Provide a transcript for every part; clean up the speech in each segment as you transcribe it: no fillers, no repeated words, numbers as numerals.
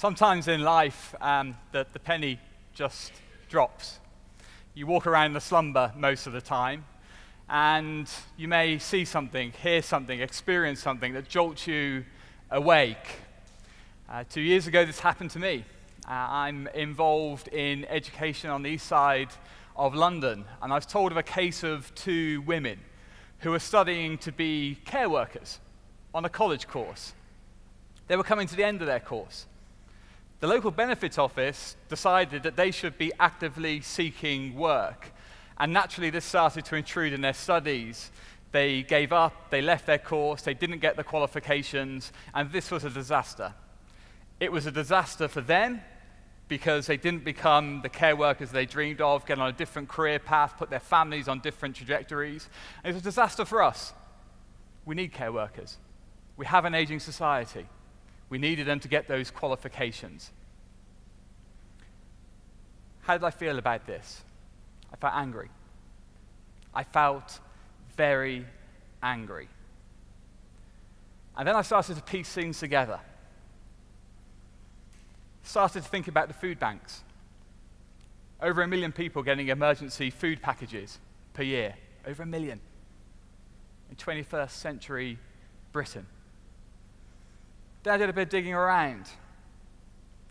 Sometimes in life, the penny just drops. You walk around the slumber most of the time, and you may see something, hear something, experience something that jolts you awake. 2 years ago, this happened to me. I'm involved in education on the east side of London, and I was told of a case of 2 women who were studying to be care workers on a college course. They were coming to the end of their course. The local benefits office decided that they should be actively seeking work, and naturally this started to intrude in their studies. They gave up, they left their course, they didn't get the qualifications, and this was a disaster. It was a disaster for them because they didn't become the care workers they dreamed of, get on a different career path, put their families on different trajectories. And it was a disaster for us. We need care workers. We have an aging society. We needed them to get those qualifications. How did I feel about this? I felt angry. I felt very angry. And then I started to piece things together. Started to think about the food banks. Over 1 million people getting emergency food packages per year. Over 1 million. In 21st century Britain. Then I did a bit of digging around.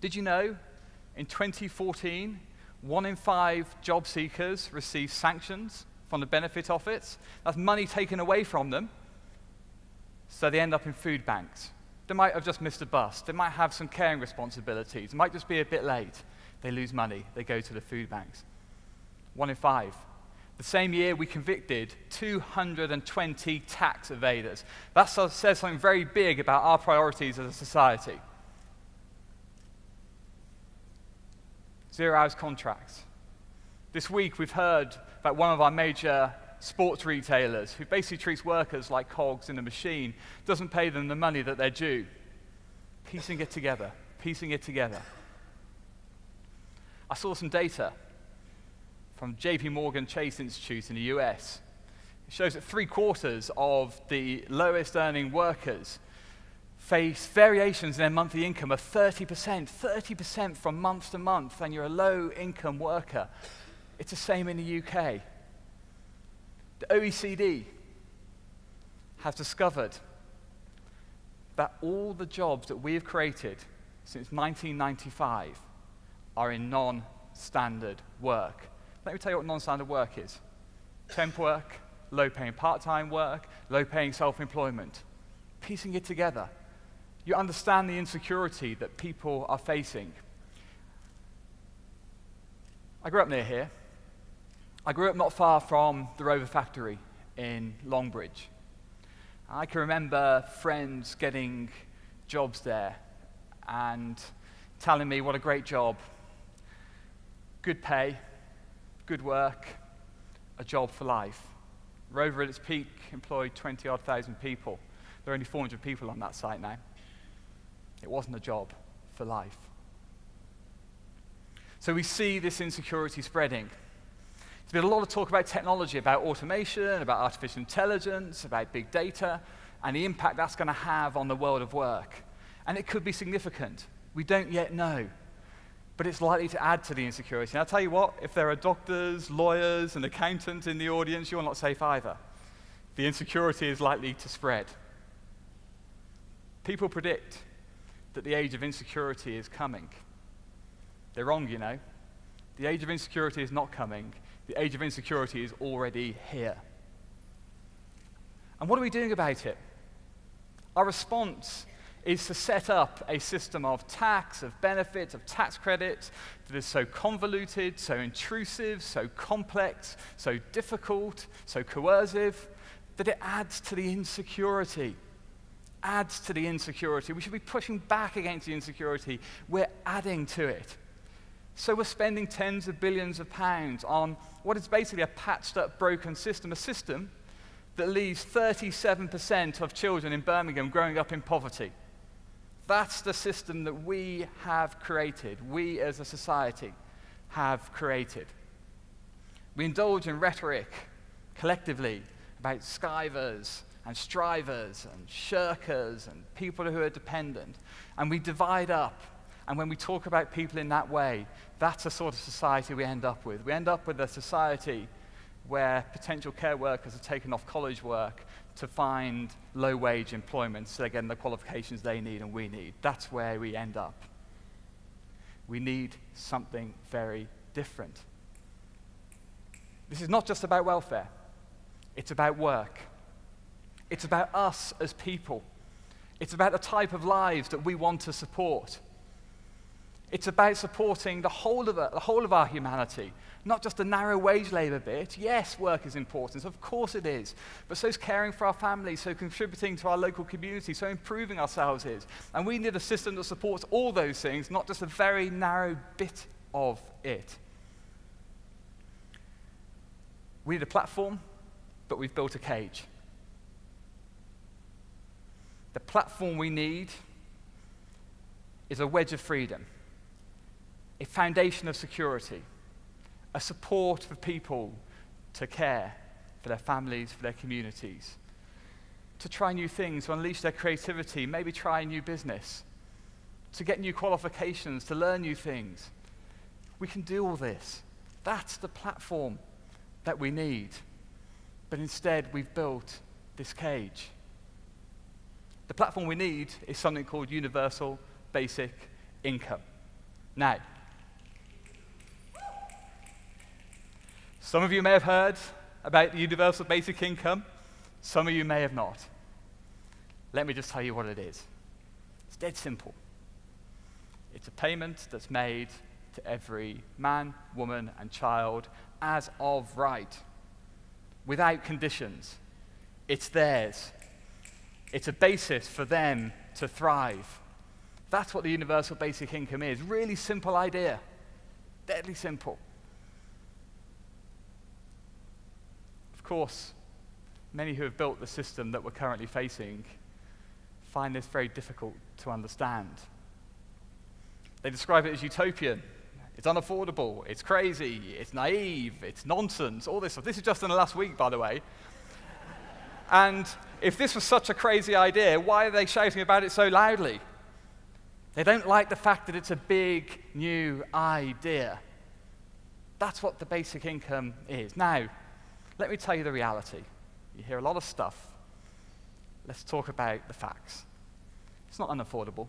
Did you know, in 2014, 1 in 5 job seekers received sanctions from the benefit office? That's money taken away from them, so they end up in food banks. They might have just missed a bus. They might have some caring responsibilities. It might just be a bit late. They lose money. They go to the food banks. 1 in 5. The same year, we convicted 220 tax evaders. That says something very big about our priorities as a society. 0 hours contracts. This week, we've heard about one of our major sports retailers who basically treats workers like cogs in a machine, doesn't pay them the money that they're due. Piecing it together, piecing it together. I saw some data from JP Chase Institute in the US. It shows that 3/4 of the lowest earning workers face variations in their monthly income of 30% from month to month, and you're a low income worker. It's the same in the UK. The OECD has discovered that all the jobs that we have created since 1995 are in non-standard work. Let me tell you what non-standard work is. Temp work, low-paying part-time work, low-paying self-employment. Piecing it together, you understand the insecurity that people are facing. I grew up near here. I grew up not far from the Rover factory in Longbridge. I can remember friends getting jobs there and telling me what a great job. Good pay, good work, a job for life. Rover at its peak employed 20-odd thousand people. There are only 400 people on that site now. It wasn't a job for life. So we see this insecurity spreading. There's been a lot of talk about technology, about automation, about artificial intelligence, about big data, and the impact that's going to have on the world of work. And it could be significant. We don't yet know. But it's likely to add to the insecurity. And I'll tell you what, if there are doctors, lawyers, and accountants in the audience, you're not safe either. The insecurity is likely to spread. People predict that the age of insecurity is coming. They're wrong, you know. The age of insecurity is not coming. The age of insecurity is already here. And what are we doing about it? Our response is to set up a system of tax, of benefits, of tax credits that is so convoluted, so intrusive, so complex, so difficult, so coercive, that it adds to the insecurity. Adds to the insecurity. We should be pushing back against the insecurity. We're adding to it. So we're spending tens of billions of pounds on what is basically a patched up, broken system, a system that leaves 37% of children in Birmingham growing up in poverty. That's the system that we have created, we as a society have created. We indulge in rhetoric collectively about skivers and strivers and shirkers and people who are dependent, and we divide up And when we talk about people in that way, that's the sort of society we end up with. We end up with a society where potential care workers are taken off college work to find low-wage employment so they're getting the qualifications they need and we need. That's where we end up. We need something very different. This is not just about welfare. It's about work. It's about us as people. It's about the type of lives that we want to support. It's about supporting the whole of our humanity, not just the narrow wage labor bit. Yes, work is important, of course it is, but so is caring for our families, so contributing to our local community, so improving ourselves is. And we need a system that supports all those things, not just a very narrow bit of it. We need a platform, but we've built a cage. The platform we need is a wedge of freedom, a foundation of security, a support for people to care for their families, for their communities, to try new things, to unleash their creativity, maybe try a new business, to get new qualifications, to learn new things. We can do all this. That's the platform that we need. But instead, we've built this cage. The platform we need is something called universal basic income. Now, some of you may have heard about the universal basic income. Some of you may have not. Let me just tell you what it is. It's dead simple. It's a payment that's made to every man, woman, and child as of right, without conditions. It's theirs. It's a basis for them to thrive. That's what the universal basic income is. Really simple idea. Deadly simple. Of course, many who have built the system that we're currently facing find this very difficult to understand. They describe it as utopian. It's unaffordable, it's crazy, it's naive, it's nonsense, all this stuff. This is just in the last week, by the way. And if this was such a crazy idea, why are they shouting about it so loudly? They don't like the fact that it's a big, new idea. That's what the basic income is. Now, let me tell you the reality. You hear a lot of stuff. Let's talk about the facts. It's not unaffordable.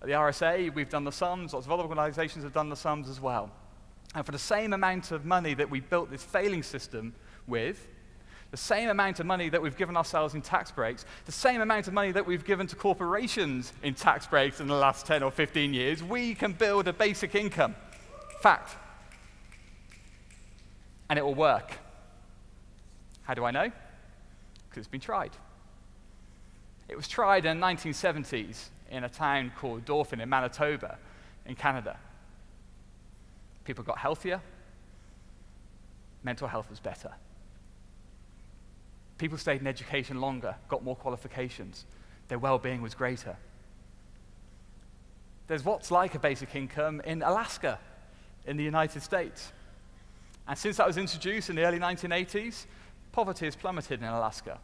At the RSA, we've done the sums. Lots of other organizations have done the sums as well. And for the same amount of money that we built this failing system with, the same amount of money that we've given ourselves in tax breaks, the same amount of money that we've given to corporations in tax breaks in the last 10 or 15 years, we can build a basic income. Fact. And it will work. How do I know? Because it's been tried. It was tried in the 1970s in a town called Dauphin in Manitoba in Canada. People got healthier. Mental health was better. People stayed in education longer, got more qualifications. Their well-being was greater. There's what's like a basic income in Alaska, in the United States. And since that was introduced in the early 1980s, poverty has plummeted in Alaska.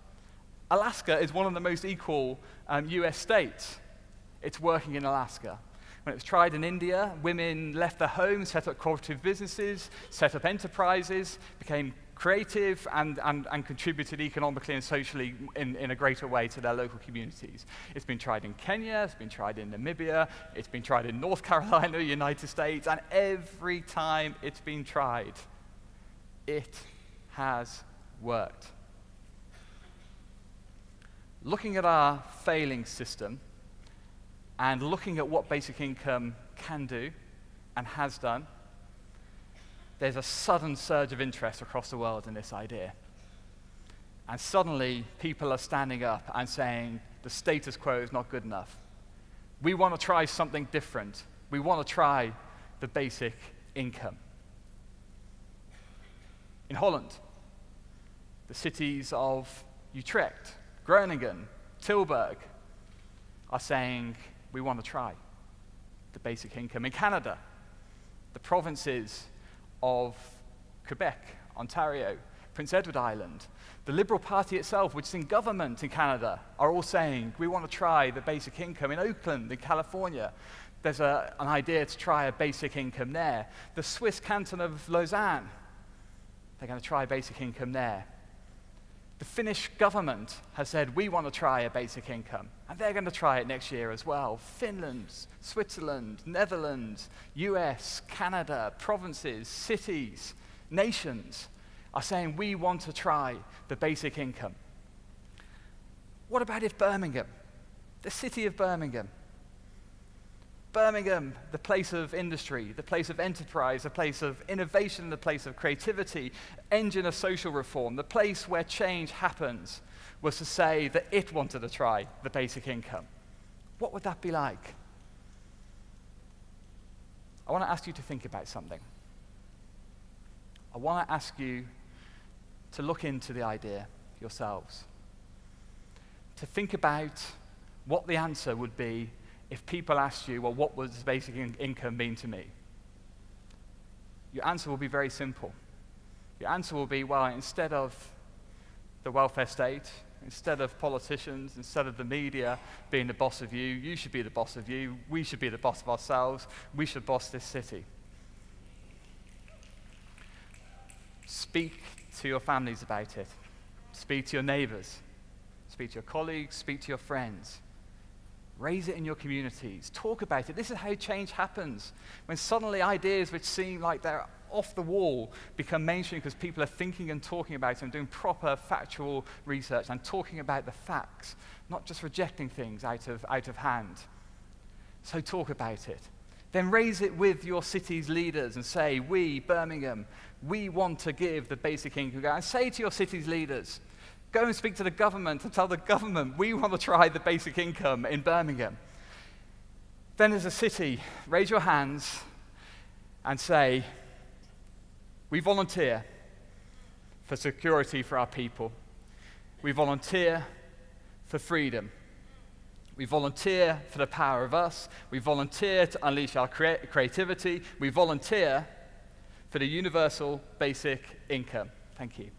Alaska is one of the most equal US states. It's working in Alaska. When it was tried in India, women left their homes, set up cooperative businesses, set up enterprises, became creative, and contributed economically and socially in a greater way to their local communities. It's been tried in Kenya, it's been tried in Namibia, it's been tried in North Carolina, United States, and every time it's been tried, it has worked. Looking at our failing system, and looking at what basic income can do and has done, there's a sudden surge of interest across the world in this idea. And suddenly, people are standing up and saying, the status quo is not good enough. We want to try something different. We want to try the basic income. In Holland, the cities of Utrecht, Groningen, Tilburg are saying, we want to try the basic income. In Canada, the provinces of Quebec, Ontario, Prince Edward Island, the Liberal Party itself, which is in government in Canada, are all saying, we want to try the basic income. In Oakland, in California, there's an idea to try a basic income there. The Swiss canton of Lausanne, they're going to try a basic income there. The Finnish government has said, we want to try a basic income, and they're going to try it next year as well. Finland, Switzerland, Netherlands, US, Canada, provinces, cities, nations are saying, we want to try the basic income. What about if Birmingham, the city of Birmingham, the place of industry, the place of enterprise, the place of innovation, the place of creativity, engine of social reform, the place where change happens, was to say that it wanted to try the basic income? What would that be like? I want to ask you to think about something. I want to ask you to look into the idea yourselves, to think about what the answer would be if people asked you, well, what does basic income mean to me? Your answer will be very simple. Your answer will be, well, instead of the welfare state, instead of politicians, instead of the media being the boss of you, you should be the boss of you, we should be the boss of ourselves, we should boss this city. Speak to your families about it. Speak to your neighbors. Speak to your colleagues, speak to your friends. Raise it in your communities. Talk about it. This is how change happens. When suddenly ideas which seem like they're off the wall become mainstream because people are thinking and talking about them, doing proper factual research and talking about the facts, not just rejecting things out of hand. So talk about it. Then raise it with your city's leaders and say, we, Birmingham, we want to give the basic income. And say to your city's leaders, go and speak to the government and tell the government, we want to try the basic income in Birmingham. Then as a city, raise your hands and say, we volunteer for security for our people. We volunteer for freedom. We volunteer for the power of us. We volunteer to unleash our creativity. We volunteer for the universal basic income. Thank you.